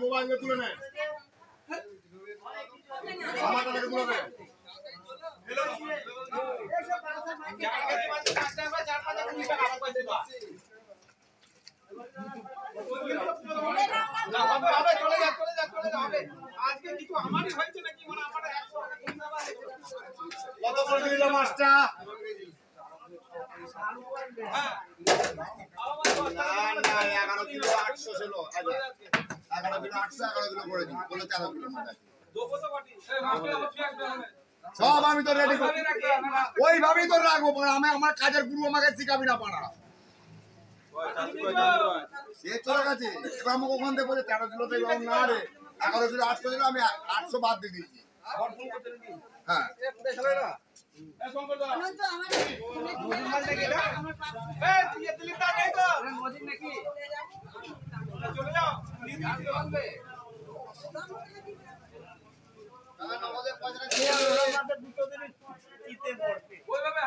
mobile দিয়ে তুলে নে আমার টাকা তুলে নে আজকে কিছু আমারই হয়েছে নাকি মানে আমার 100 টাকা কত করে দিল মাছটা না না 11 কিলো 800 ছিল 11 কিলো 800 11 কিলো করে দিই বলে 13 কিলো মাছ দেবো তো বাটি এই মাছটা আমার ঠিক আছে সব আমি তো রেডি করি ওইভাবেই তো রাখবো আমি আমার কাজের গুরু আমাকে শিখাবি না পারা সে চলে গেছে এবার আমাকে ওখান থেকে বলে 13 কিলো থেকে না রে 11 কিলো 800 ছিল আমি 800 বাদ দিয়ে দিয়েছি হ্যাঁ এই শঙ্কর দা তো আমার মজুর মাল নাকি এটা এই তুই দিলি তা নেই তো মজুর নাকি চলে যাও দিদি বলবে আমাদের 50 টাকা দিয়ে আমাদের দুটো দিন কিতে পড়বে ওইভাবে